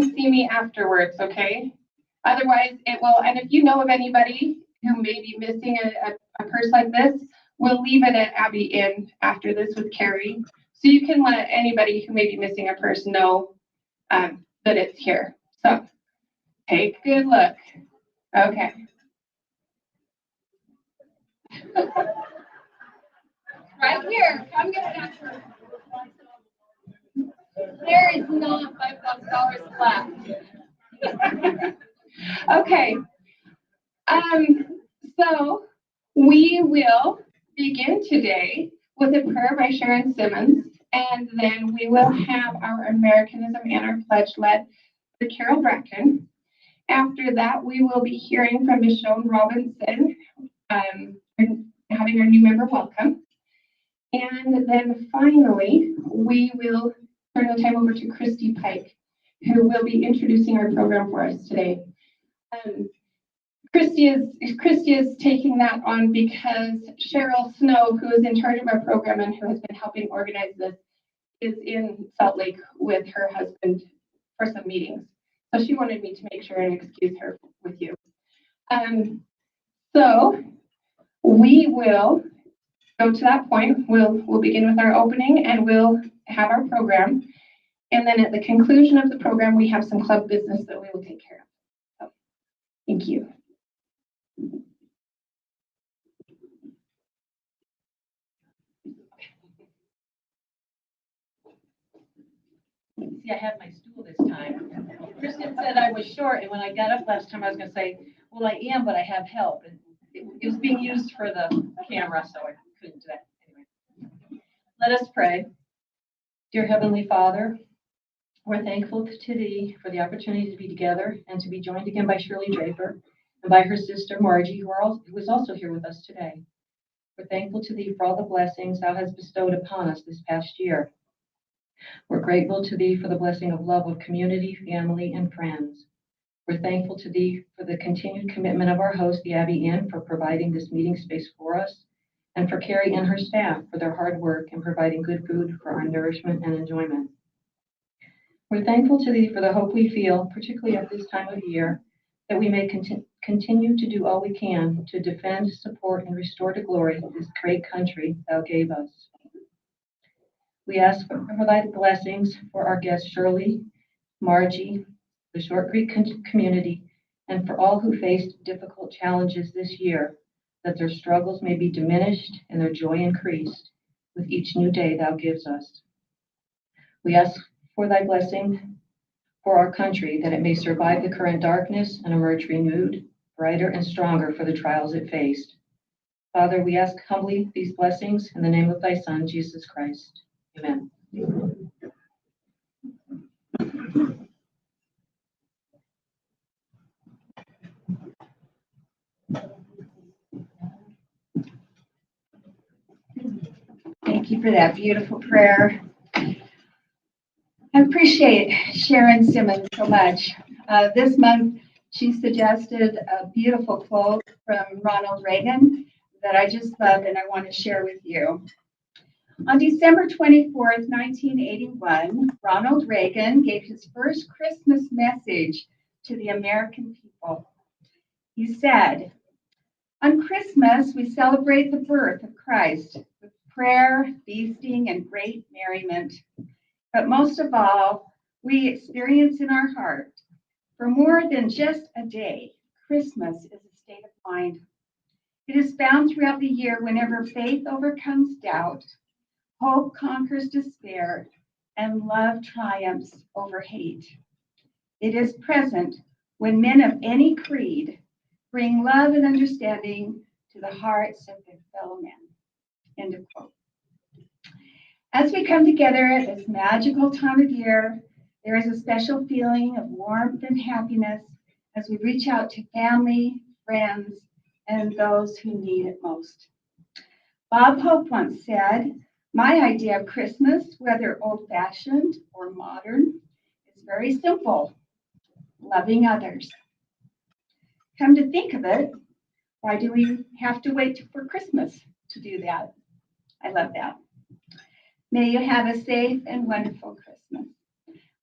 see me afterwards, okay? Otherwise, it will, and if you know of anybody who may be missing a purse like this, we'll leave it at Abbey Inn after this with Carrie. So you can let anybody who may be missing a purse know that it's here. So take a good look. Okay. Right here. Come get that purse. There is not $5,000 left. Okay. So we will begin today with a prayer by Sharon Simmons, and then we will have our Americanism and our pledge led by Carol Bracken. After that, we will be hearing from Michonne Robinson, and having our new member welcome. And then finally, we will turn the time over to Christy Pike, who will be introducing our program for us today. Christy is taking that on because Cheryl Snow, who is in charge of our program and who has been helping organize this, is in Salt Lake with her husband for some meetings. So she wanted me to make sure and excuse her with you. So we will go to that point. We'll begin with our opening and we'll have our program. And then at the conclusion of the program, we have some club business that we will take care of. So, thank you. See, I had my stool this time. Kristen said I was short, and when I got up last time, I was going to say, well, I am, but I have help. And it was being used for the camera, so I couldn't do that. Anyway, let us pray. Dear Heavenly Father, we're thankful to Thee for the opportunity to be together and to be joined again by Shirley Draper and by her sister Margie, who is also here with us today. We're thankful to Thee for all the blessings Thou hast bestowed upon us this past year. We're grateful to Thee for the blessing of love of community, family, and friends. We're thankful to Thee for the continued commitment of our host, the Abbey Inn, for providing this meeting space for us, and for Carrie and her staff for their hard work in providing good food for our nourishment and enjoyment. We're thankful to Thee for the hope we feel, particularly at this time of year, that we may continue to do all we can to defend, support, and restore to glory this great country Thou gave us. We ask for Thy blessings for our guests Shirley, Margie, the Short Creek community, and for all who faced difficult challenges this year, that their struggles may be diminished and their joy increased with each new day Thou gives us. We ask for Thy blessing for our country, that it may survive the current darkness and emerge renewed, brighter, and stronger for the trials it faced. Father, we ask humbly these blessings in the name of Thy Son, Jesus Christ. Amen. Thank you for that beautiful prayer. I appreciate Sharon Simmons so much. This month, she suggested a beautiful quote from Ronald Reagan that I just love and I want to share with you. On December 24th, 1981, Ronald Reagan gave his first Christmas message to the American people. He said, "On Christmas, we celebrate the birth of Christ with prayer, feasting, and great merriment. But most of all, we experience in our heart, for more than just a day, Christmas is a state of mind. It is found throughout the year whenever faith overcomes doubt, hope conquers despair, and love triumphs over hate. It is present when men of any creed bring love and understanding to the hearts of their fellow men." End of quote. As we come together at this magical time of year, there is a special feeling of warmth and happiness as we reach out to family, friends, and those who need it most. Bob Hope once said, "My idea of Christmas, whether old-fashioned or modern, is very simple: loving others." Come to think of it, why do we have to wait for Christmas to do that? I love that. May you have a safe and wonderful Christmas.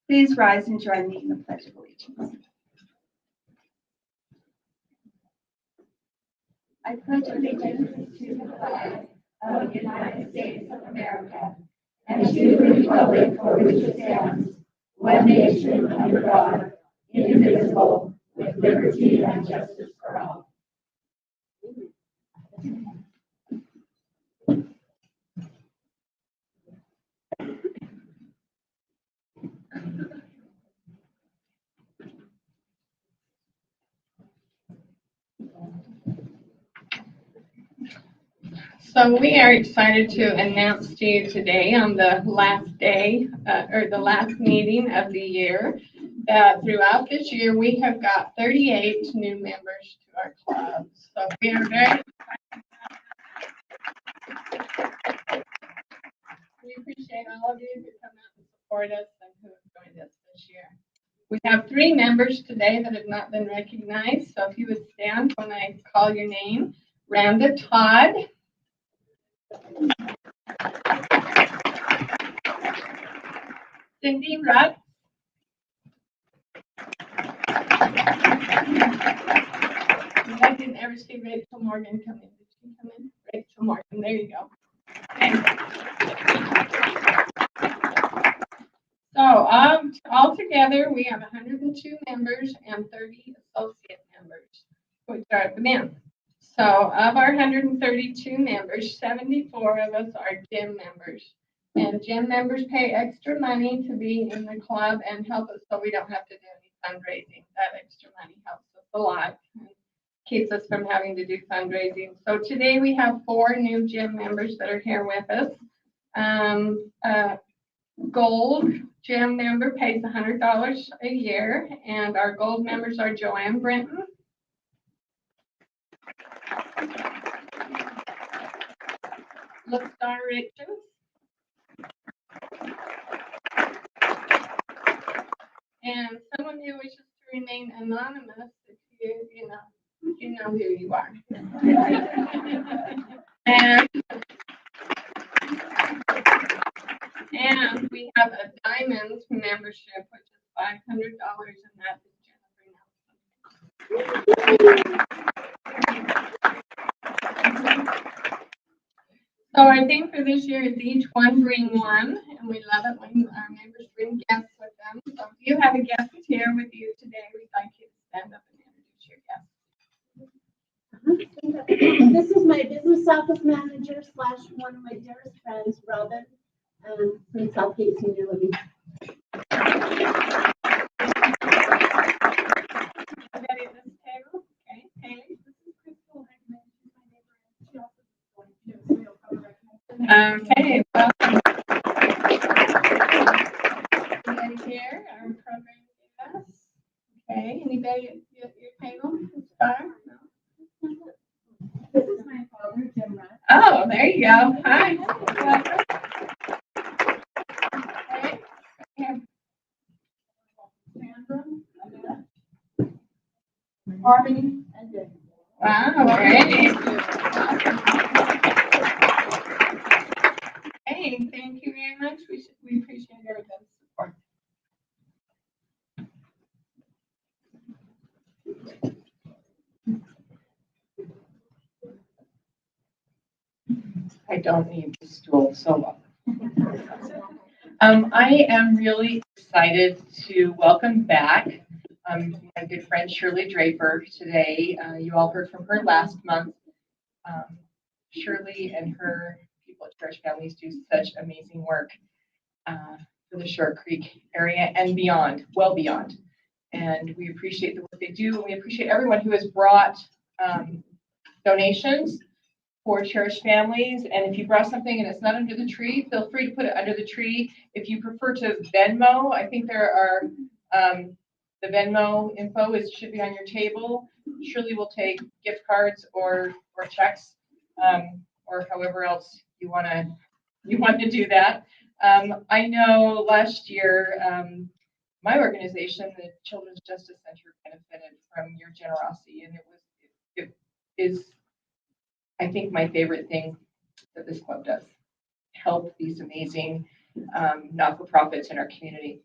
Please rise and join me in the Pledge of Allegiance. I pledge allegiance to the flag of the United States of America and to the republic for which it stands, one nation under God, indivisible, with liberty and justice for all. So we are excited to announce to you today on the last day, or the last meeting of the year, that throughout this year, we have got 38 new members to our club. So we are very We appreciate all of you who come out and support us and who have joined us this year. We have 3 members today that have not been recognized. So if you would stand when I call your name. Rhonda Todd. Cindy Rutt. I didn't ever see Rachel Morgan come in. Did she come in? Rachel Morgan, there you go. Okay. So all together, we have 102 members and 30 associate members, which are the men. So of our 132 members, 74 of us are gym members. And gym members pay extra money to be in the club and help us so we don't have to do any fundraising. That extra money helps us a lot and keeps us from having to do fundraising. So today we have 4 new gym members that are here with us. Gold gym member pays $100 a year, and our gold members are Joanne Brenton, Star Richards, and someone who wishes to remain anonymous, if you know who you are. And we have a diamond membership, which is $500, and that is Jennifer Nelson. So our theme for this year is each one bring one, and we love it when our members bring guests with them. So if you have a guest here with you today, we'd like you to stand up and introduce your guest. This is my business office manager / one of my dearest friends, Robin, from South Gate Senior Living. Everybody at this table? Okay, Haley. Okay, welcome. Anybody here? Our program guests? Okay, anybody at your table? Star? No? This is my father, Jim Rutt. Oh, there you go. Hi. Welcome. Okay. Yeah. Harmony and Dick. Wow, great. Hey, thank you very much. We appreciate everybody's support. I don't need the stool so I am really excited to welcome back my good friend Shirley Draper today. You all heard from her last month. Shirley and her people at Cherish Families do such amazing work for the Short Creek area and beyond, well beyond. And we appreciate the work they do. And we appreciate everyone who has brought donations for Cherish Families. And if you brought something and it's not under the tree, feel free to put it under the tree. If you prefer to Venmo, I think there are the Venmo info should be on your table. Shirley will take gift cards or checks, or however else you want to do that. I know last year my organization, the Children's Justice Center, benefited from your generosity, and it is, I think, my favorite thing that this club does: help these amazing not-for-profits in our community.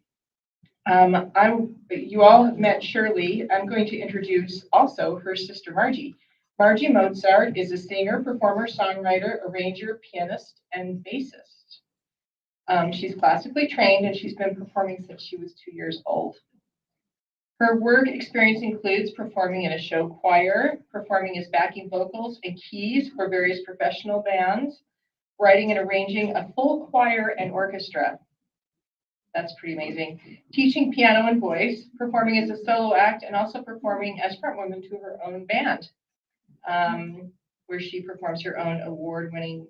You all have met Shirley. I'm going to introduce also her sister Margie. Margie Mozart is a singer, performer, songwriter, arranger, pianist, and bassist. She's classically trained and she's been performing since she was 2 years old. Her work experience includes performing in a show choir, performing as backing vocals and keys for various professional bands, writing and arranging a full choir and orchestra. That's pretty amazing. Teaching piano and voice, performing as a solo act, and also performing as frontwoman to her own band, where she performs her own award-winning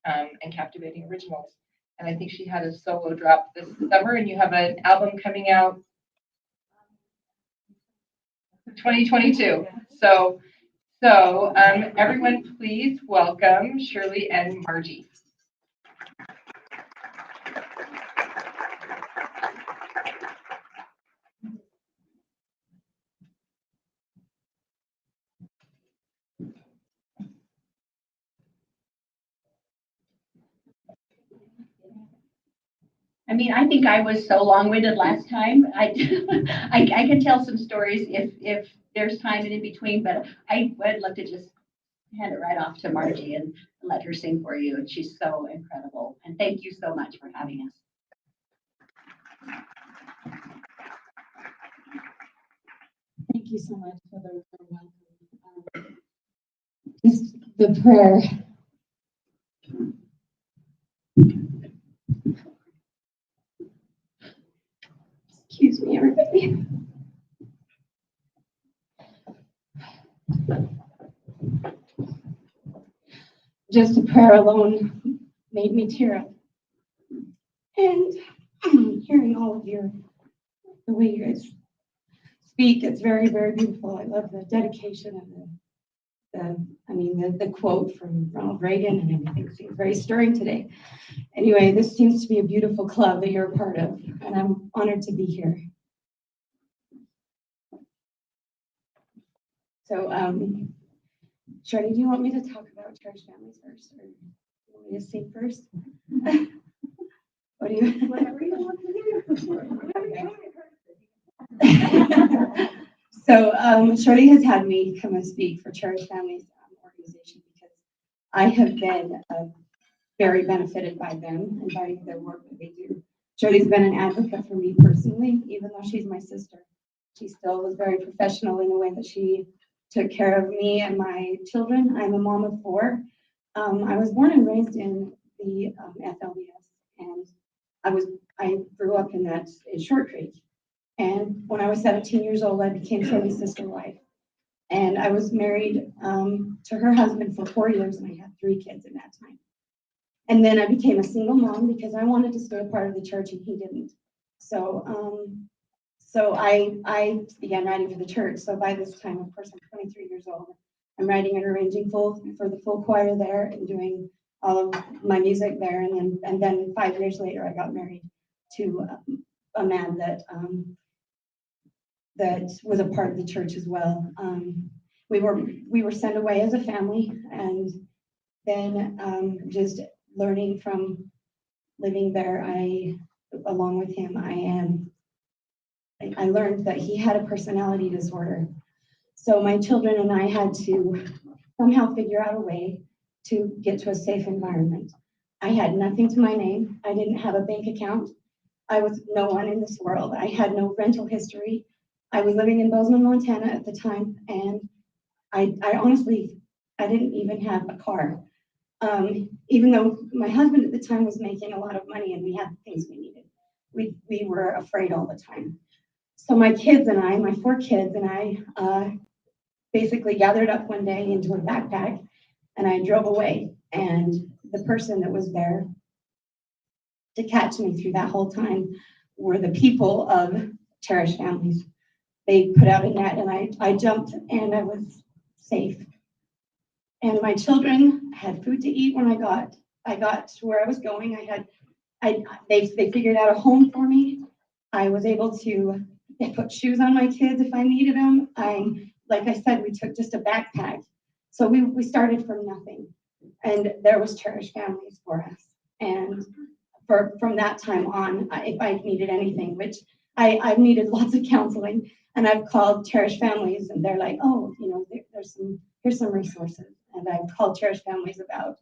and captivating originals. And I think she had a solo drop this summer, and you have an album coming out 2022. So everyone, please welcome Shirley and Margie. I mean, I think I was so long-winded last time. I can tell some stories if there's time in between, but I'd love to just hand it right off to Margie and let her sing for you. And she's so incredible. And thank you so much for having us. Thank you so much for the welcome. Just the prayer. Excuse me, everybody. Just the prayer alone made me tear up. And hearing all of the way you guys speak, it's very, very beautiful. I love the dedication and the quote from Ronald Reagan and everything seems very stirring today. Anyway, this seems to be a beautiful club that you're a part of, and I'm honored to be here. So, Shirley, do you want me to talk about Cherish families first, or do you want me to sing first? What do you? Whatever you want to do. So, Shirley has had me come and speak for Cherish Families organization because I have been very benefited by them and by the work that they do. Shirley's been an advocate for me personally, even though she's my sister. She still was very professional in the way that she took care of me and my children. I'm a mom of 4. I was born and raised in the FLDS, and I grew up in Short Creek. And when I was 17 years old, I became Shirley's sister wife. And I was married to her husband for 4 years, and I had 3 kids in that time. And then I became a single mom because I wanted to stay a part of the church, and he didn't. So I began writing for the church. So by this time, of course, I'm 23 years old. I'm writing and arranging for the full choir there and doing all of my music there. And then 5 years later, I got married to a man that was a part of the church as well. We were sent away as a family, and then just learning from living there, along with him, I learned that he had a personality disorder. So my children and I had to somehow figure out a way to get to a safe environment. I had nothing to my name. I didn't have a bank account. I was no one in this world. I had no rental history. I was living in Bozeman, Montana at the time, and I honestly, I didn't even have a car. Even though my husband at the time was making a lot of money and we had the things we needed, we were afraid all the time. So my 4 kids and I basically gathered up one day into a backpack, and I drove away. And the person that was there to catch me through that whole time were the people of Cherish Families. They put out a net, and I jumped, and I was safe. And my children had food to eat when I got to where I was going. They figured out a home for me. I was able to put shoes on my kids if I needed them. Like I said, we took just a backpack. So we started from nothing, and there was Cherish Families for us. And from that time on, if I needed anything, which I've needed lots of counseling, and I've called Cherish Families, and they're like, oh, here's some resources. And I've called Cherish Families about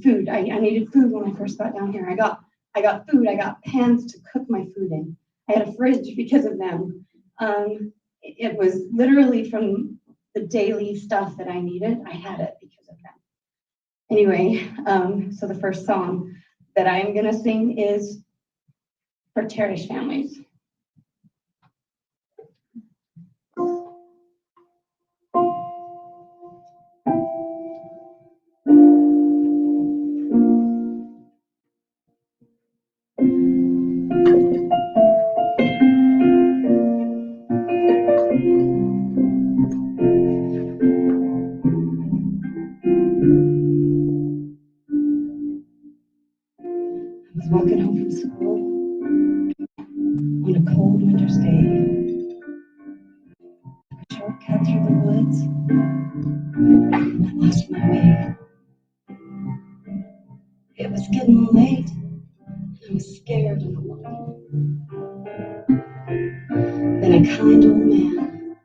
food. I needed food when I first got down here. I got food. I got pans to cook my food in. I had a fridge because of them. It was literally from the daily stuff that I needed. I had it because of them. Anyway, so the first song that I'm going to sing is for Cherish Families. I was walking home from school on a cold winter's day. A shortcut through the woods. I lost my way. It was getting late. I was scared and alone. Then a kind old man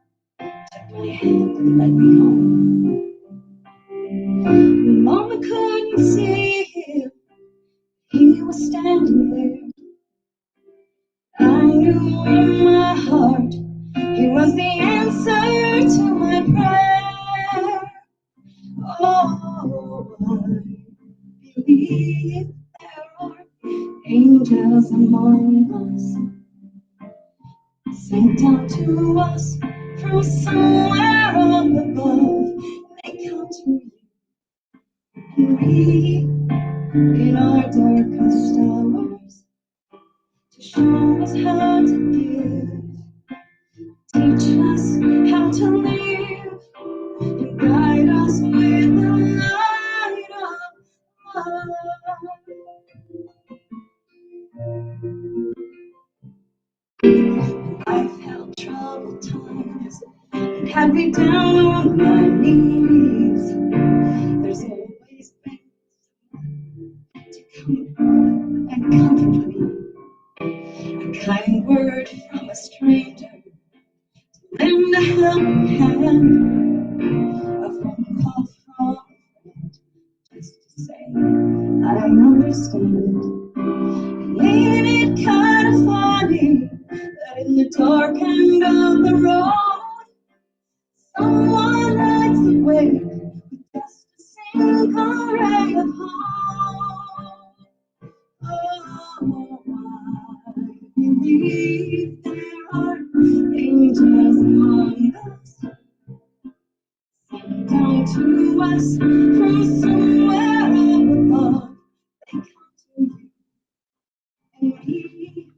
took my hand and led me home. Mama couldn't see him. He was standing there. I knew in my heart he was the answer to my prayer. Oh, I believe there are angels among us, sent down to us from somewhere up above. They come to you and we, in our darkest hours, to show us how to give, teach us how to live, and guide us with the light of love. I've held troubled times and had me down on my knees. There's always been someone to come and comfort me. A kind word from a stranger, lend a helping hand, a phone call from a friend, just to say I understand. Ain't it kind of funny that in the dark end of the road, someone lights the way with just a single ray of hope? Oh, I believe there are angels among us, sent down to us from somewhere up above. They come to you and me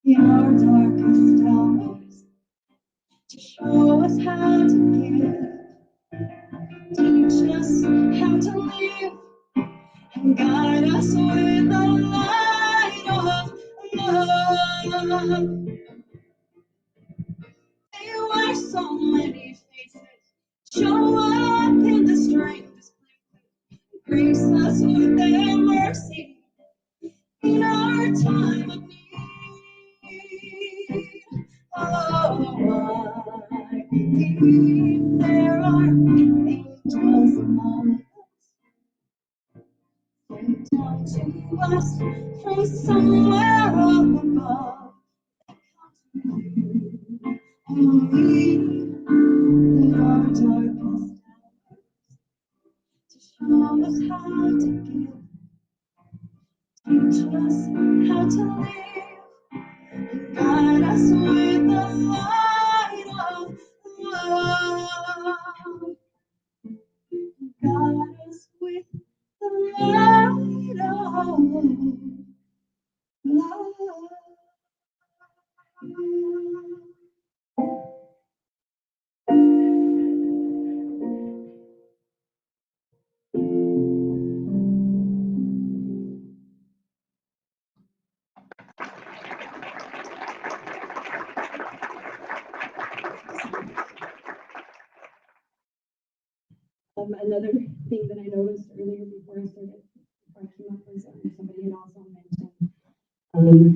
in our darkest hours to show us how to give, teach us how to live, and guide us with the light of love. There were so many faces show up in the strangest places, grace us with their mercy in our time of need. Oh, I believe there are angels among us, sent down to us from somewhere up above. They come to you and we, in our darkest hours, to show us how to give, teach us how to live, guide us with the light of love. Guide us with the light of love. Another thing that I noticed earlier before I came up was somebody had also mentioned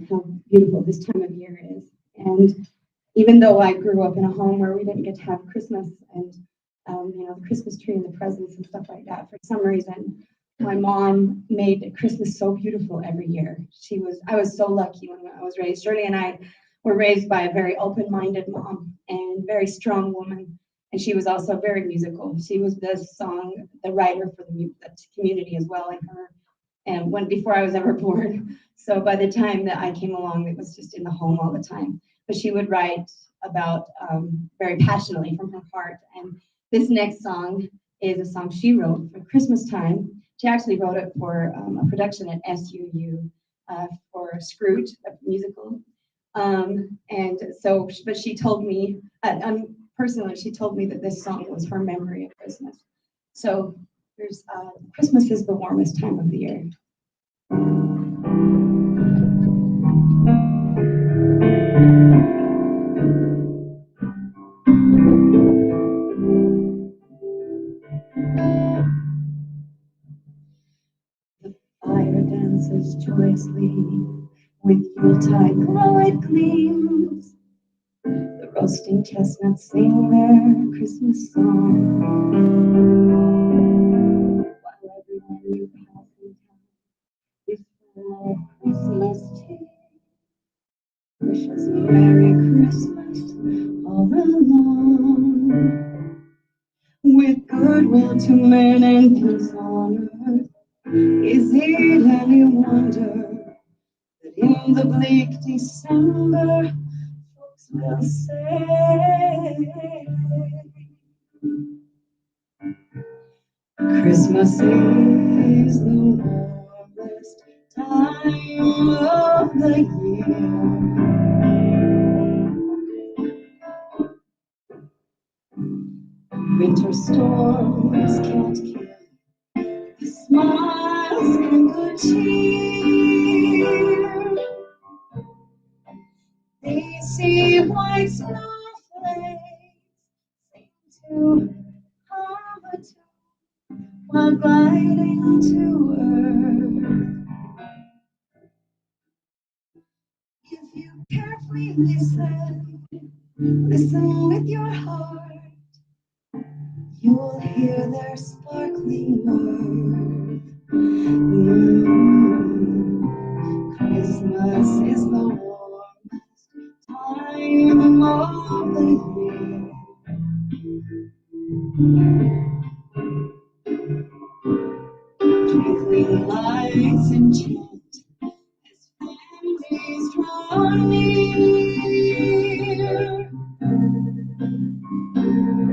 how beautiful this time of year is. And even though I grew up in a home where we didn't get to have Christmas and, the Christmas tree and the presents and stuff like that, for some reason, my mom made Christmas so beautiful every year. I was so lucky when I was raised. Shirley and I were raised by a very open-minded mom and very strong woman. And she was also very musical. She was the writer for the community as well, like her. And before I was ever born. So by the time that I came along, it was just in the home all the time. But she would write about very passionately from her heart. And this next song is a song she wrote for Christmas time. She actually wrote it for a production at SUU for Scrooge, a musical. But she told me, personally, she told me that this song was her memory of Christmas. So there's Christmas is the warmest time of the year. The fire dances joyously with Yuletide bright gleams. The roasting chestnuts sing their Christmas song. While everyone you pass in town is full of Christmas tea. Wishes a Merry Christmas all along. With goodwill to men and peace on earth, is it any wonder that in the bleak December folks will say Christmas is the warmest time of the year. Winter storms can't kill the smiles and good cheer. They see white snowflakes sing to hum a tune while gliding to earth. If you carefully listen with your heart, you'll hear their sparkling mirth. Christmas is the warmest time of the year. Twinkling lights enchant as families draw near.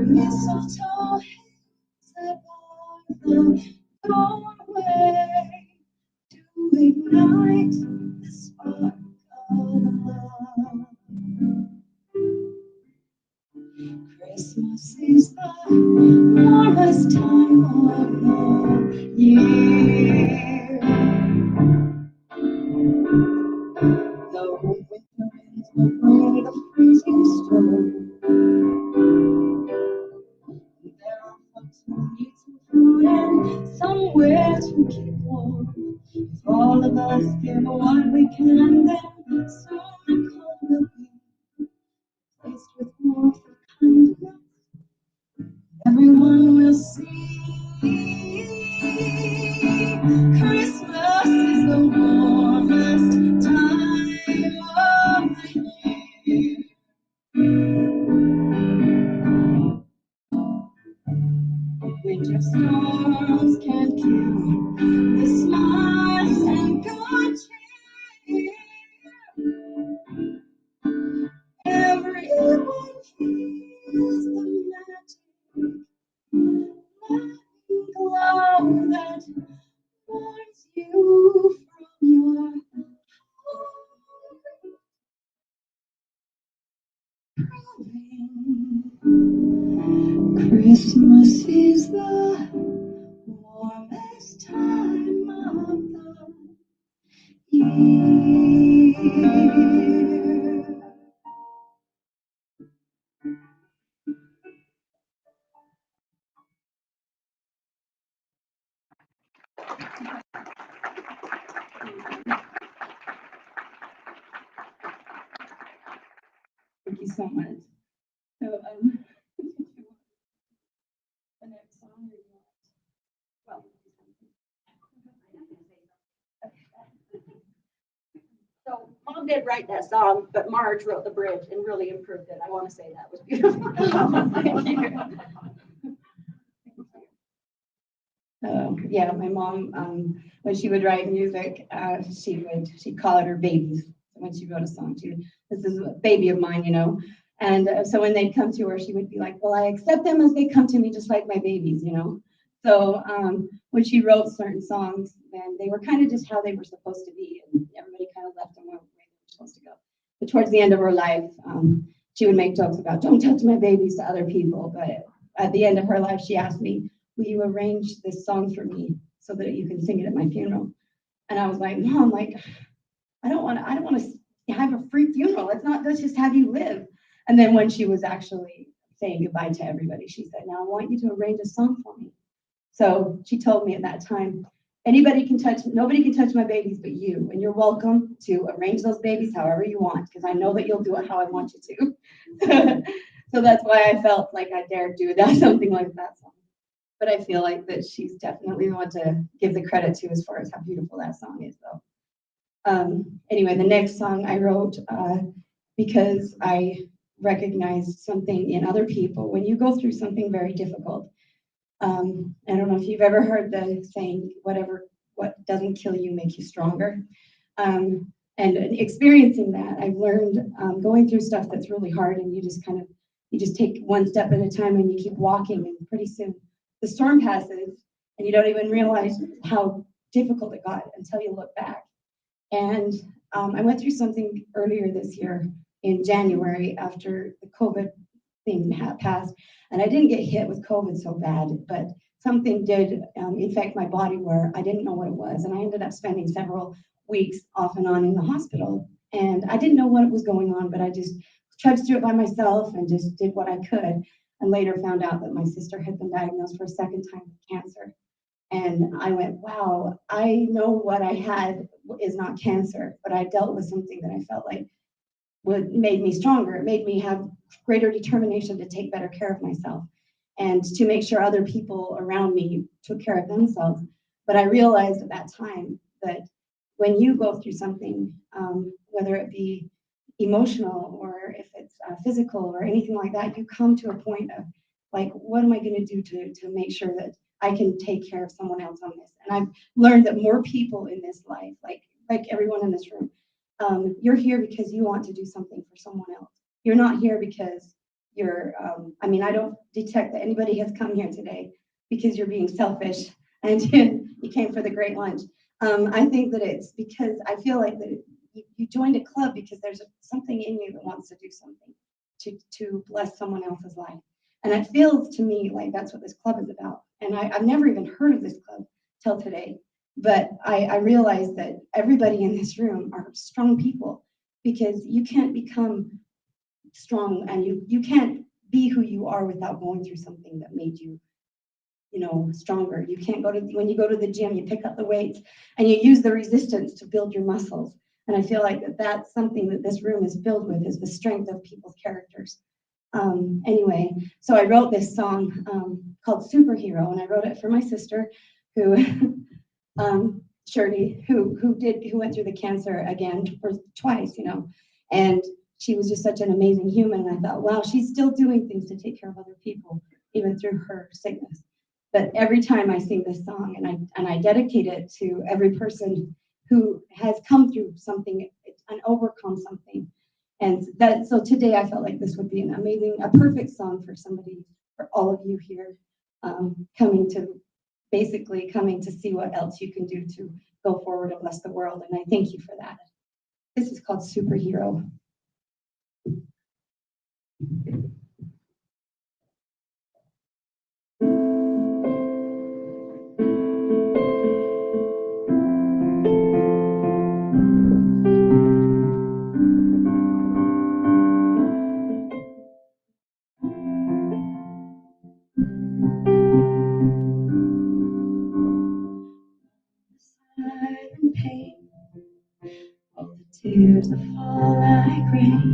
Mistletoe hangs above the doorway to ignite the spark of love. Christmas is the warmest time of the year. Though winter winds will bring the freezing storm, there are folks who need some food and somewhere to keep warm. If all of us give what we can, then soon the cold will be placed with warmth of kindness. Everyone will see. Christmas is the warmest time of the year. Winter storms can't kill the smiles and good cheer. Everyone feels the magic glow that warms you from your proving Christmas is the warmest time of the year. Thank you so much. So, the next song or you want- So Mom did write that song, but Marge wrote the bridge and really improved it. I want to say that was beautiful. Thank you. Yeah, my mom, when she would write music, she'd call it her babies. When she wrote a song, this is a baby of mine, you know. And so when they'd come to her, she would be like, well, I accept them as they come to me, just like my babies, you know. So when she wrote certain songs, then they were kind of just how they were supposed to be, and everybody kind of left them where they were supposed to go. But towards the end of her life, she would make jokes about, don't touch my babies to other people. But at the end of her life, she asked me, will you arrange this song for me so that you can sing it at my funeral? And I was like, Mom, like, I don't want to have a free funeral. Let's just have you live. And then when she was actually saying goodbye to everybody, she said, now I want you to arrange a song for me. So she told me at that time, nobody can touch my babies but you. And you're welcome to arrange those babies however you want, because I know that you'll do it how I want you to. So that's why I felt like I dared do that, something like that song. But I feel like that she's definitely the one to give the credit to as far as how beautiful that song is, though. Anyway, the next song I wrote because I recognized something in other people. When you go through something very difficult, I don't know if you've ever heard the saying, what doesn't kill you makes you stronger. And experiencing that, I've learned going through stuff that's really hard, and you just take one step at a time and you keep walking, and pretty soon the storm passes and you don't even realize how difficult it got until you look back. And I went through something earlier this year in January after the COVID thing had passed, and I didn't get hit with COVID so bad, but something did infect my body where I didn't know what it was, and I ended up spending several weeks off and on in the hospital, and I didn't know what was going on, but I just trudged through it by myself and just did what I could, and later found out that my sister had been diagnosed for a second time with cancer. And I went, wow, I know what I had is not cancer, but I dealt with something that I felt like made me stronger. It made me have greater determination to take better care of myself and to make sure other people around me took care of themselves. But I realized at that time that when you go through something, whether it be emotional or if it's physical or anything like that, you come to a point of like, what am I going to do to make sure that I can take care of someone else on this? And I've learned that more people in this life, like everyone in this room, you're here because you want to do something for someone else. You're not here because you're, I don't detect that anybody has come here today because you're being selfish and you came for the great lunch. I think that it's because I feel like that you joined a club because there's something in you that wants to do something to bless someone else's life. And it feels to me like that's what this club is about. And I've never even heard of this club till today. But I realized that everybody in this room are strong people, because you can't become strong and you can't be who you are without going through something that made you, stronger. You can't when you go to the gym, you pick up the weights and you use the resistance to build your muscles. And I feel like that's something that this room is filled with, is the strength of people's characters. Anyway, so I wrote this song called Superhero, and I wrote it for my sister who Shirley, who went through the cancer again twice, and she was just such an amazing human. And I thought, wow, she's still doing things to take care of other people, even through her sickness. But every time I sing this song, and I dedicate it to every person who has come through something and overcome something. And so today I felt like this would be a perfect song for somebody, for all of you here, coming to see what else you can do to go forward and bless the world. And I thank you for that. This is called Superhero. Silent pain, all the tears that fall like rain,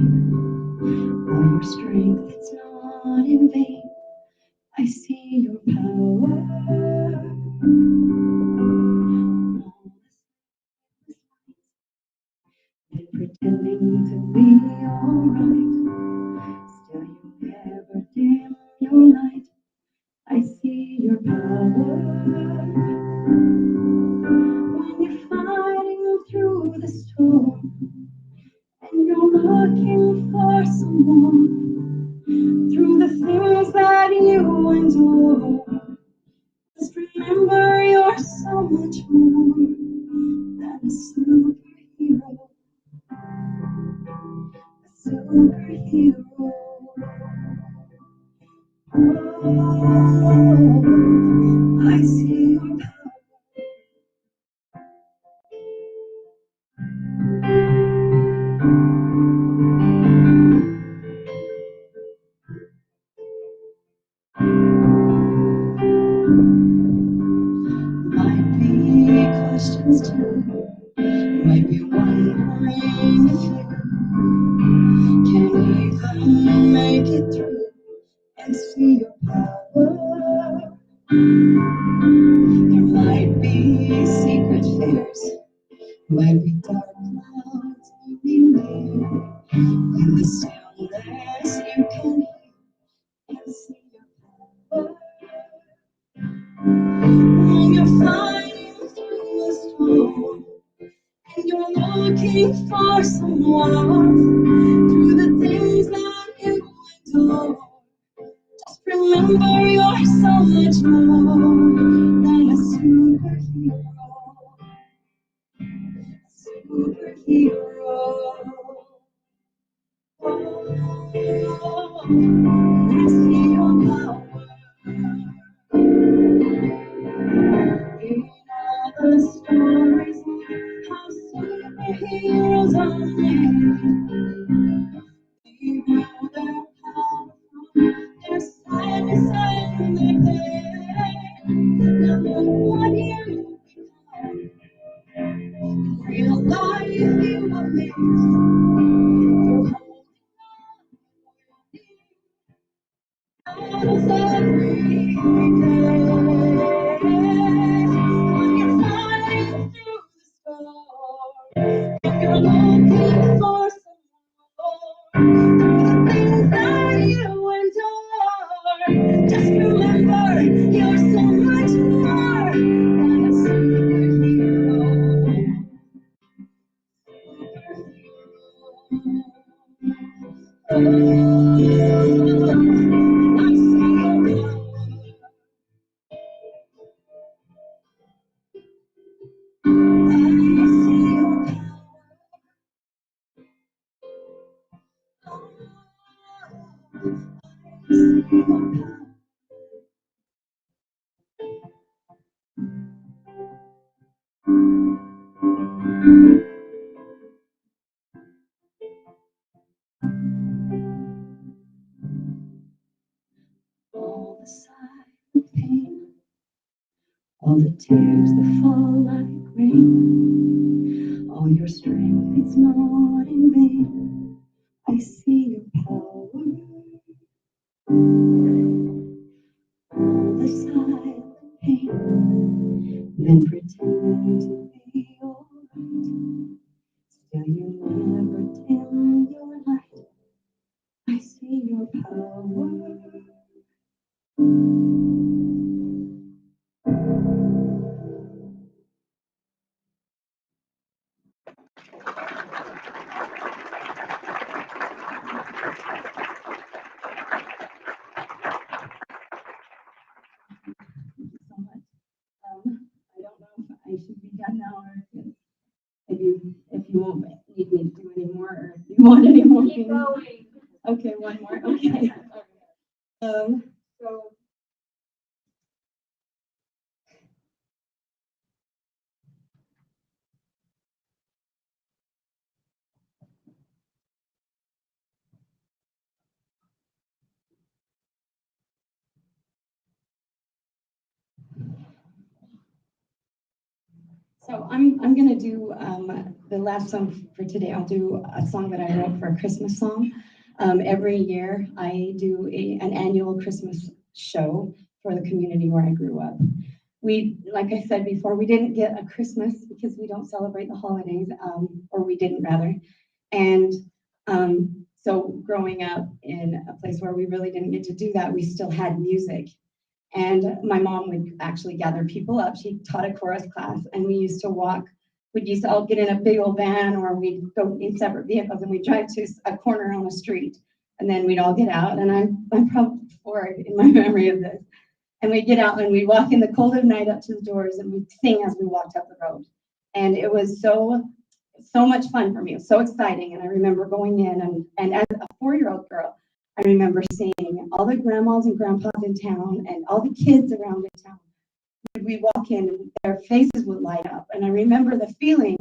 your strength, it's not in vain. I see your power. And pretending to be alright, still you never dim your light. I see your power. When you're fighting through the storm and you're looking for someone through the things that you endure, just remember you're so much more than a superhero. A superhero. Oh, I see your power. Might be questions too. Might be wondering if you can even make it through and see your power. There might be secret fears, might be dark clouds moving near. In the stillness you can hear and see your power. When you're fighting through a storm and you're looking for someone through the things that you endure, just remember you're so much more than a superhero. Superhero. Oh, I see your power in all the stories of how superheroes are made. We know their power from their sadness and their pain. No matter what you become, in real life you amaze. You're holding battles every day. When you're fighting through the storm, if you're looking for someone through the things that you endure, just remember you're so much more than a superhero. Oh, I see your power. I see your power. I see your power. All the silent pain, all the tears that fall like rain, all your strength, it's not in vain. I see your power. All the silent pain, then pretending to be alright. Still you never dim your light. I see your power. So much. I don't know if I should be done now or if you won't need me to do any more or if you want any more. Keep going. Okay, one more. Okay. So I'm gonna do the last song for today. I'll do a song that I wrote for a Christmas song. Every year I do an annual Christmas show for the community where I grew up. Like I said before, we didn't get a Christmas because we don't celebrate the holidays, or we didn't rather. And so growing up in a place where we really didn't get to do that, we still had music. And my mom would actually gather people up. She taught a chorus class, and we used to walk. We'd used to all get in a big old van, or we'd go in separate vehicles, and we'd drive to a corner on the street, and then we'd all get out. And I'm probably forward in my memory of this. And we'd get out, and we'd walk in the cold of night up to the doors, and we'd sing as we walked up the road. And it was so much fun for me. It was so exciting. And I remember going in, and as a 4-year-old girl, I remember seeing all the grandmas and grandpas in town and all the kids around in town. We walk in, and their faces would light up. And I remember the feeling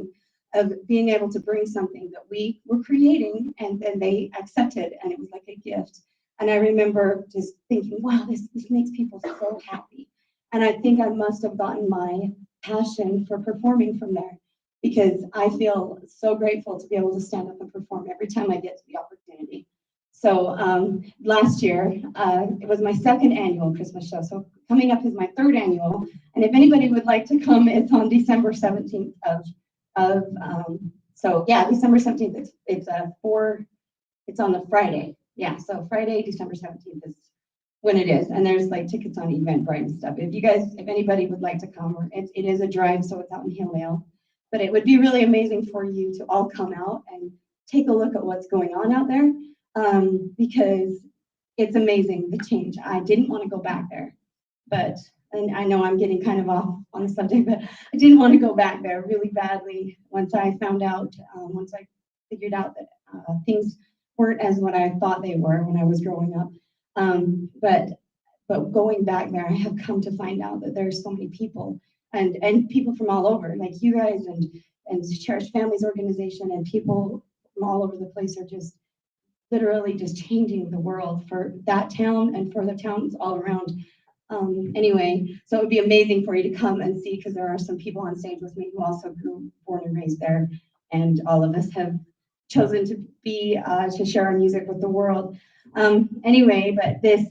of being able to bring something that we were creating, and then they accepted, and it was like a gift. And I remember just thinking, wow, this makes people so happy. And I think I must have gotten my passion for performing from there, because I feel so grateful to be able to stand up and perform every time I get the opportunity. So last year, it was my second annual Christmas show. So coming up is my third annual. And if anybody would like to come, it's on December 17th so yeah, December 17th, it's on the Friday. Yeah, so Friday, December 17th is when it is. And there's like tickets on Eventbrite and stuff. If anybody would like to come, or it is a drive, so it's out in Hilldale. But it would be really amazing for you to all come out and take a look at what's going on out there. Because it's amazing, the change. I didn't want to go back there, and I know I'm getting kind of off on the subject, but I didn't want to go back there really badly once I found out, once I figured out that things weren't as what I thought they were when I was growing up. But going back there, I have come to find out that there's so many people and people from all over, like you guys and Cherish Families Organization, and people from all over the place are just literally just changing the world for that town and for the towns all around. Anyway, so it would be amazing for you to come and see, because there are some people on stage with me who also grew, born and raised there, and all of us have chosen to be to share our music with the world. Anyway, but this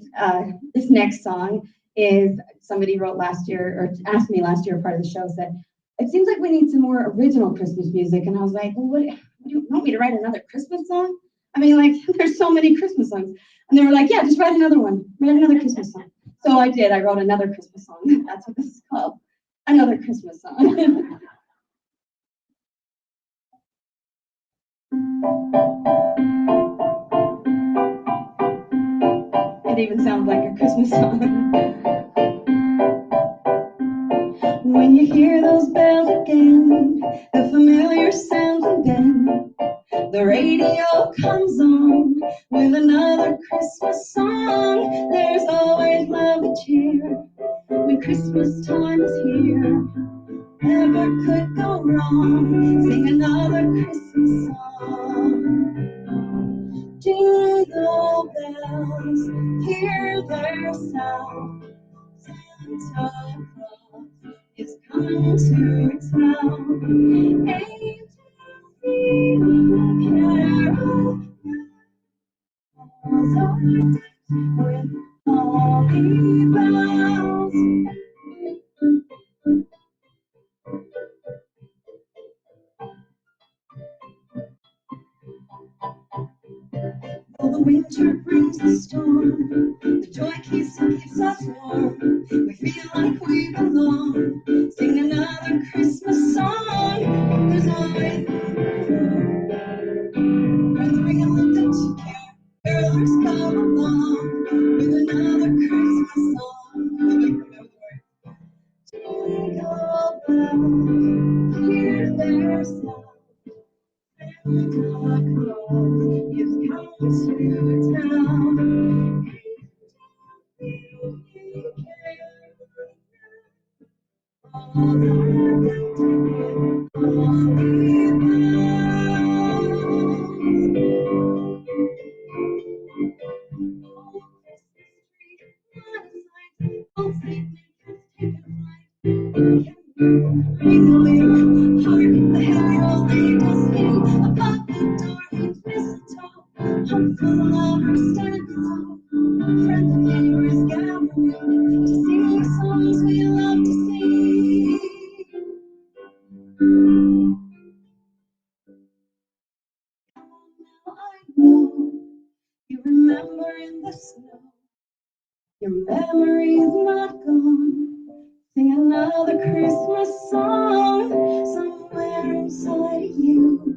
next song is somebody wrote last year, or asked me last year, part of the show, said, it seems like we need some more original Christmas music. And I was like, well, what do you want me to write another Christmas song? I mean, like, there's so many Christmas songs. And they were like, yeah, just write another one. Write another Christmas song. So I did. I wrote another Christmas song. That's what this is called. Another Christmas song. It even sounds like a Christmas song. When you hear those bells again, the familiar sounds, and then the radio comes on with another Christmas song. There's always love and cheer when Christmas time is here. Never could go wrong. Sing another Christmas song. Jingle bells, hear their sound. Santa Claus is coming to town. Angels sing carol. Bells are decked with holly bells. Though the winter brings the storm, the joy keeps us warm. We feel like we belong. Sing another Christmas song. There's always friends bring a look to care. Carolers come along with another Christmas song. I like remember the words. Jingle bells, hear their sound. Santa Claus is coming to town. Ringling, hark the herald angels sing. Above the door hangs mistletoe. Full of respect, friends and neighbors gather to sing the songs we love to sing. Now I know you remember in the snow. Your memory's not gone. Sing another Christmas song. Somewhere inside of you,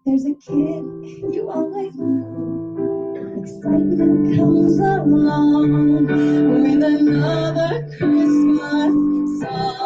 there's a kid you always knew. Excitement comes along with another Christmas song.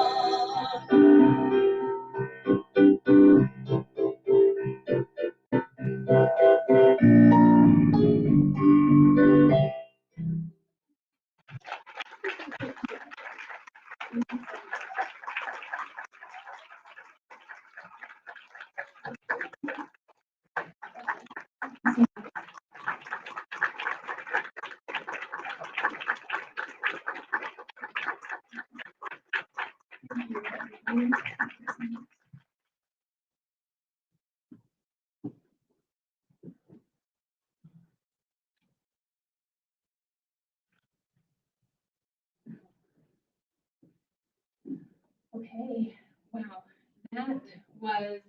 Okay, wow, that was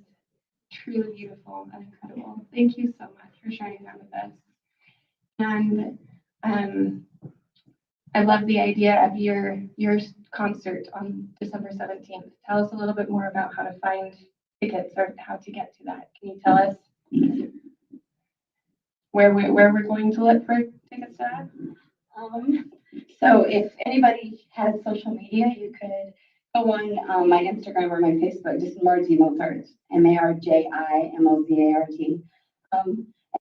truly beautiful and incredible. Thank you so much for sharing that with us. And I love the idea of your concert on December 17th. Tell us a little bit more about how to find tickets or how to get to that. Can you tell us where we're going to look for tickets to that? So if anybody has social media, you could go on my Instagram or my Facebook, just Margie Mozart, MarjIMozart.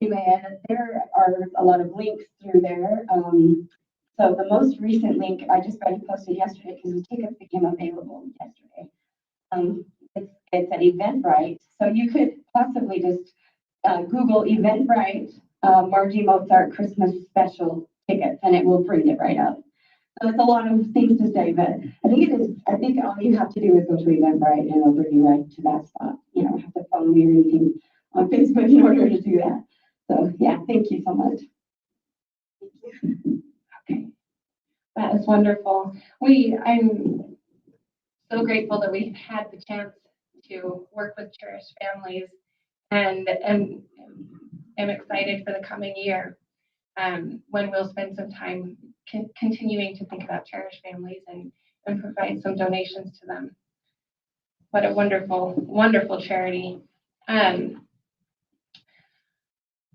Anyway, and there are a lot of links through there. So the most recent link I just got it posted yesterday because the tickets became available yesterday. It's at Eventbrite, so you could possibly just Google Eventbrite Margie Mozart Christmas Special tickets, and it will bring it right up. So it's a lot of things to say, but I think all you have to do is go to Eventbrite and it'll bring you right to that spot. You don't have to follow me or anything on Facebook in order to do that. So yeah, thank you so much. Okay, that is wonderful. I'm so grateful that we've had the chance to work with Cherish families, and am excited for the coming year when we'll spend some time continuing to think about Cherish families and provide some donations to them. What a wonderful, wonderful charity.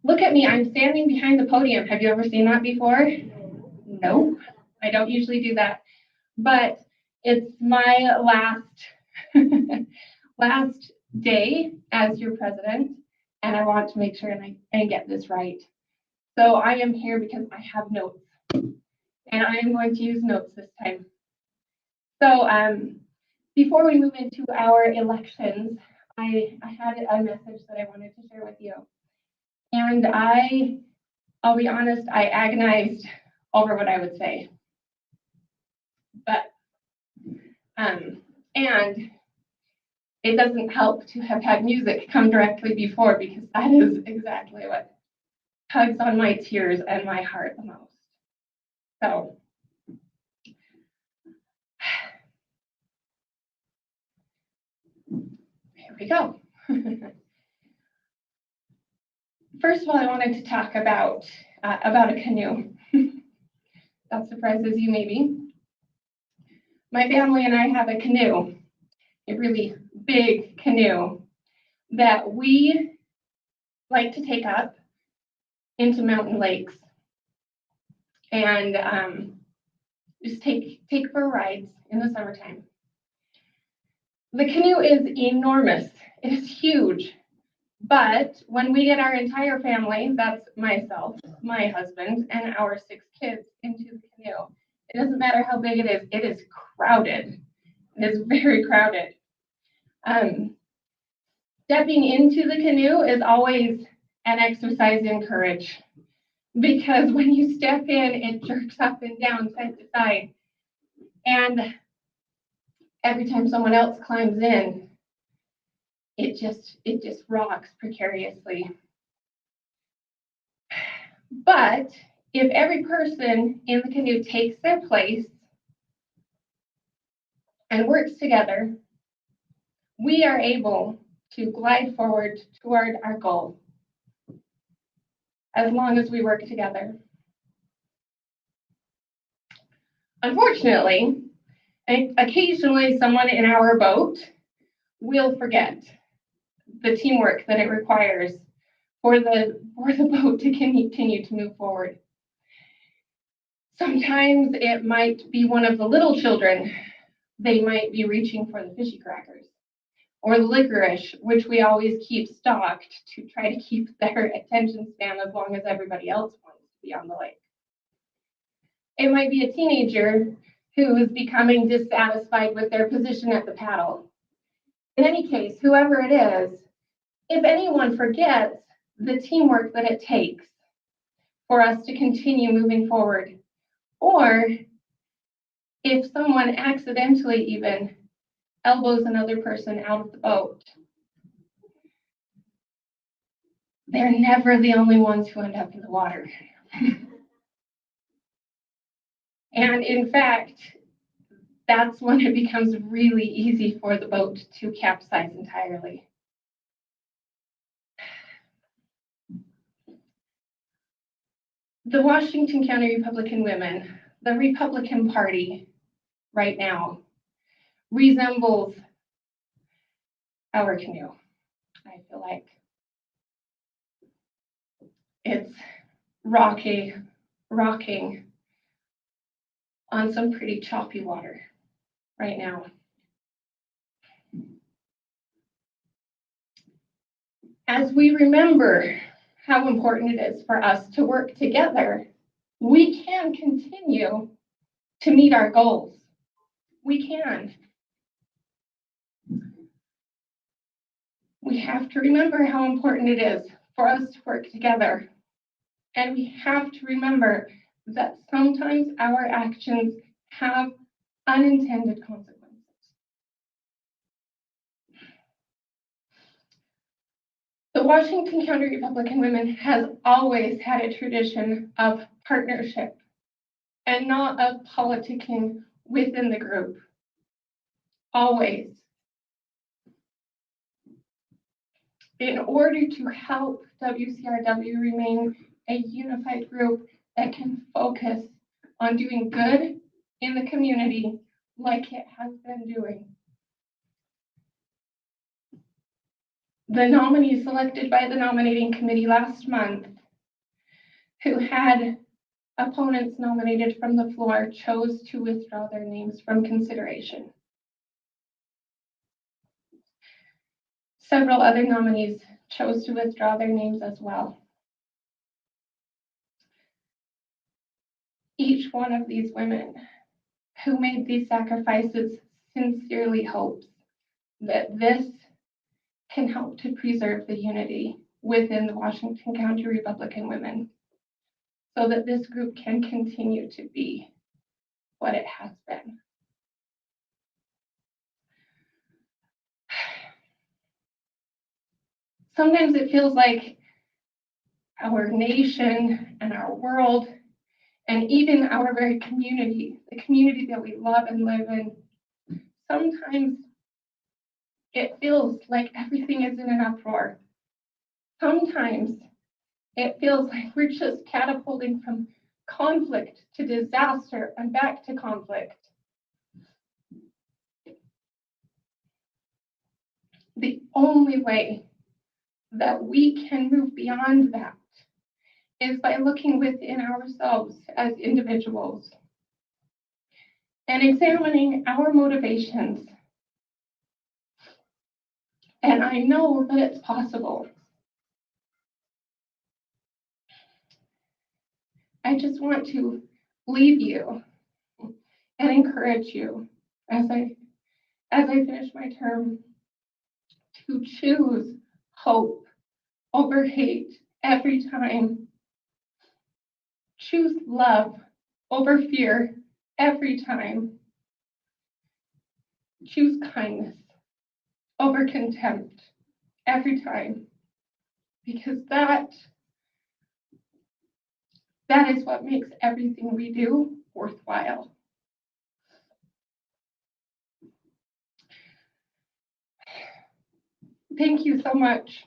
Look at me, I'm standing behind the podium. Have you ever seen that before? No, I don't usually do that. But it's my last day as your president, and I want to make sure and get this right. So I am here because I have notes, and I am going to use notes this time. So before we move into our elections, I had a message that I wanted to share with you. And I'll be honest, I agonized over what I would say. But, and it doesn't help to have had music come directly before, because that is exactly what tugs on my tears and my heart the most. So, here we go. First of all, I wanted to talk about a canoe. That surprises you maybe. My family and I have a canoe, a really big canoe that we like to take up into mountain lakes and just take for rides in the summertime. The canoe is enormous. It is huge. But when we get our entire family, that's myself, my husband, and our 6 kids into the canoe, it doesn't matter how big it is crowded. It is very crowded. Stepping into the canoe is always an exercise in courage, because when you step in, it jerks up and down, side to side. And every time someone else climbs in, it just rocks precariously. But if every person in the canoe takes their place and works together, we are able to glide forward toward our goal as long as we work together. Unfortunately, occasionally someone in our boat will forget the teamwork that it requires for the boat to continue to move forward. Sometimes it might be one of the little children. They might be reaching for the fishy crackers or the licorice, which we always keep stocked to try to keep their attention span as long as everybody else wants to be on the lake. It might be a teenager who is becoming dissatisfied with their position at the paddle. In any case, whoever it is, if anyone forgets the teamwork that it takes for us to continue moving forward, or if someone accidentally even elbows another person out of the boat, they're never the only ones who end up in the water. And in fact, that's when it becomes really easy for the boat to capsize entirely. The Washington County Republican women, the Republican Party right now, resembles our canoe, I feel like. It's rocking on some pretty choppy water right now. As we remember how important it is for us to work together, we can continue to meet our goals. We can. We have to remember how important it is for us to work together. And we have to remember that sometimes our actions have unintended consequences. The Washington County Republican Women has always had a tradition of partnership and not of politicking within the group. Always. In order to help WCRW remain a unified group that can focus on doing good in the community like it has been doing. The nominees selected by the nominating committee last month, who had opponents nominated from the floor, chose to withdraw their names from consideration. Several other nominees chose to withdraw their names as well. Each one of these women who made these sacrifices sincerely hopes that this can help to preserve the unity within the Washington County Republican Women so that this group can continue to be what it has been. Sometimes it feels like our nation and our world and even our very community, the community that we love and live in, sometimes it feels like everything is in an uproar. Sometimes it feels like we're just catapulting from conflict to disaster and back to conflict. The only way that we can move beyond that is by looking within ourselves as individuals and examining our motivations. And I know that it's possible. I just want to leave you and encourage you as I finish my term to choose hope over hate every time. Choose love over fear every time. Choose kindness over contempt every time. Because that That is what makes everything we do worthwhile. Thank you so much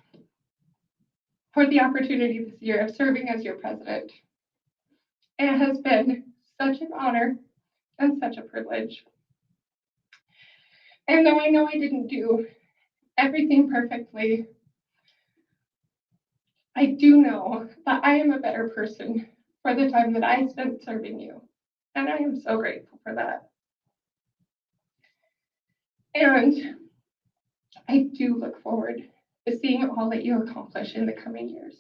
for the opportunity this year of serving as your president. It has been such an honor and such a privilege. And though I know I didn't do everything perfectly, I do know that I am a better person for the time that I spent serving you. And I am so grateful for that. And I do look forward to seeing all that you accomplish in the coming years.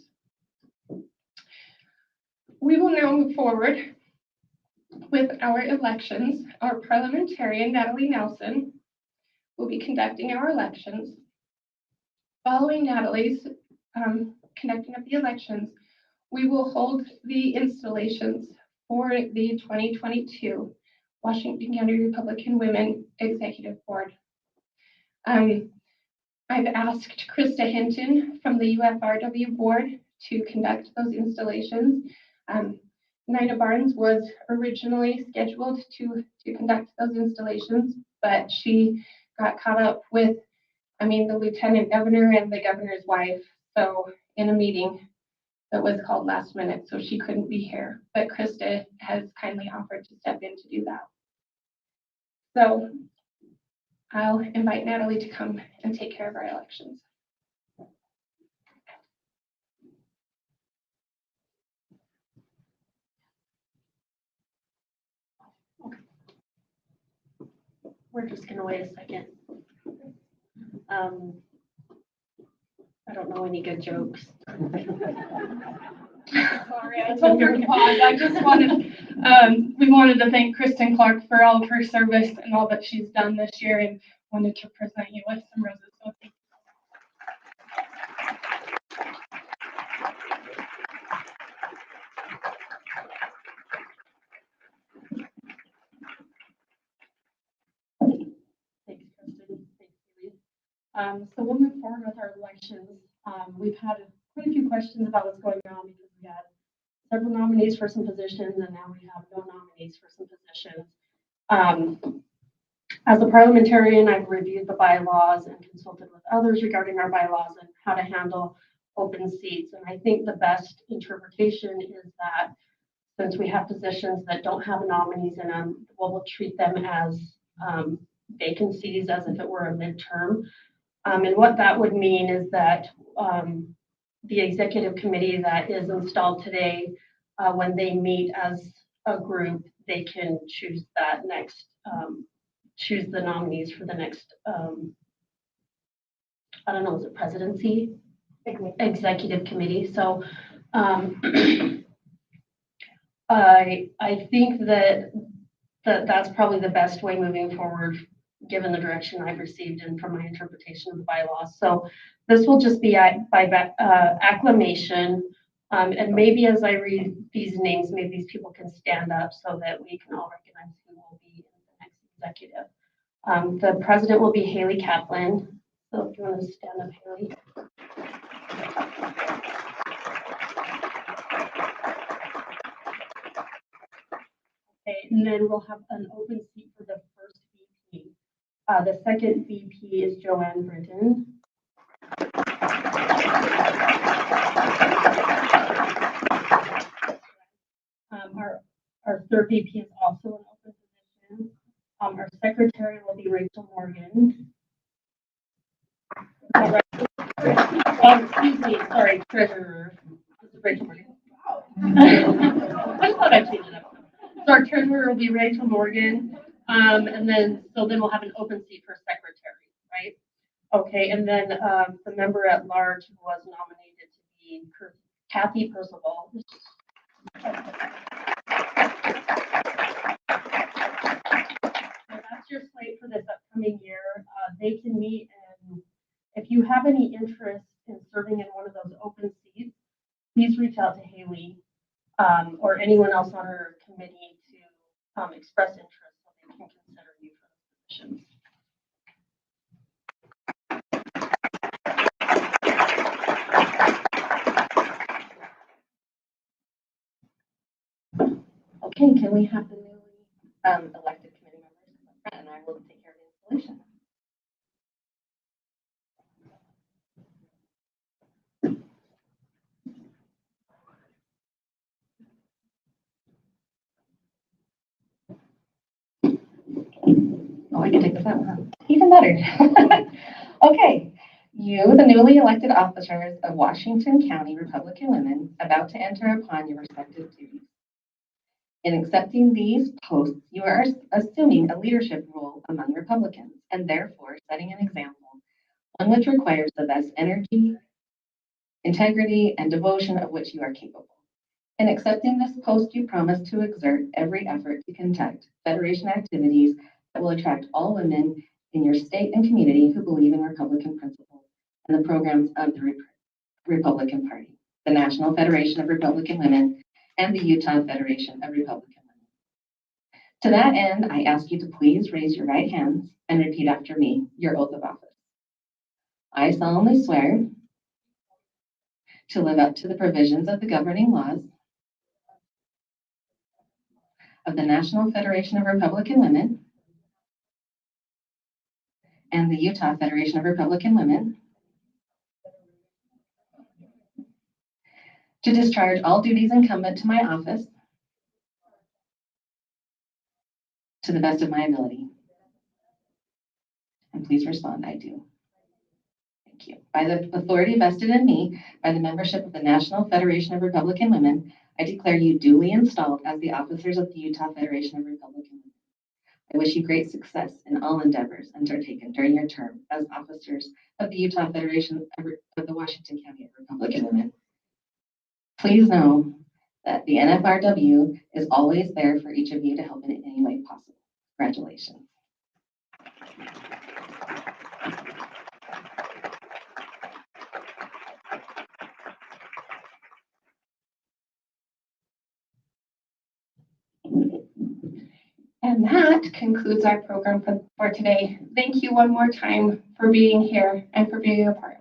We will now move forward with our elections. Our parliamentarian, Natalie Nelson, will be conducting our elections. Following Natalie's conducting of the elections, we will hold the installations for the 2022 Washington County Republican Women Executive Board. I've asked Krista Hinton from the UFRW board to conduct those installations. Nina Barnes was originally scheduled to conduct those installations, but she got caught up with, the lieutenant governor and the governor's wife, so in a meeting that was called last minute, so she couldn't be here. But Krista has kindly offered to step in to do that. So I'll invite Natalie to come and take care of our elections. We're just gonna wait a second. I don't know any good jokes. Sorry, I told her to pause. I just we wanted to thank Kristen Clark for all of her service and all that she's done this year, and wanted to present you with some roses. So thank you. Thanks, Kristen. Thanks, Julie. So we'll move forward with our elections. We've had quite a few questions about what's going on because we had several nominees for some positions and now we have no nominees for some positions. As a parliamentarian, I've reviewed the bylaws and consulted with others regarding our bylaws and how to handle open seats. And I think the best interpretation is that since we have positions that don't have nominees in them, we'll treat them as vacancies as if it were a midterm. And what that would mean is that the executive committee that is installed today, when they meet as a group, they can choose that next, choose the nominees for the next, I don't know, is it presidency? Executive committee. So I think that's probably the best way moving forward, given the direction I've received and from my interpretation of the bylaws. So this will just be by acclamation. And maybe as I read these names, maybe these people can stand up so that we can all recognize who will be the next executive. The president will be Haley Kaplan. So if you want to stand up, Haley. Okay, and then we'll have an open seat for the first VP. The second VP is Joanne Britton. Our third VP is also an open position. Our secretary will be Rachel Morgan. Excuse me, sorry, treasurer. This is Rachel Morgan. Wow. I thought I'd change it up. So our treasurer will be Rachel Morgan. And then we'll have an open seat for secretary, right? Okay, and then the member at large was nominated to be Kathy Percival. So that's your slate for this upcoming year. They can meet, and if you have any interest in serving in one of those open seats, please reach out to Haley or anyone else on her committee to express interest so they can consider you for those positions. Okay, can we have the newly elected committee members come up front, and I will take care of the installation. Oh, I can take this out, huh? Even better. Okay, you, the newly elected officers of Washington County Republican women, about to enter upon your respective duties. In accepting these posts, you are assuming a leadership role among Republicans and therefore setting an example, one which requires the best energy, integrity, and devotion of which you are capable. In accepting this post, you promise to exert every effort to conduct Federation activities that will attract all women in your state and community who believe in Republican principles and the programs of the Republican Party, the National Federation of Republican Women, and the Utah Federation of Republican Women. To that end, I ask you to please raise your right hands and repeat after me your oath of office. I solemnly swear to live up to the provisions of the governing laws of the National Federation of Republican Women and the Utah Federation of Republican Women, to discharge all duties incumbent to my office to the best of my ability. And please respond, I do. Thank you. By the authority vested in me by the membership of the National Federation of Republican Women, I declare you duly installed as the officers of the Utah Federation of Republican Women. I wish you great success in all endeavors undertaken during your term as officers of the Utah Federation of the Washington County Republican Women. Please know that the NFRW is always there for each of you to help in any way possible. Congratulations. And that concludes our program for today. Thank you one more time for being here and for being a part.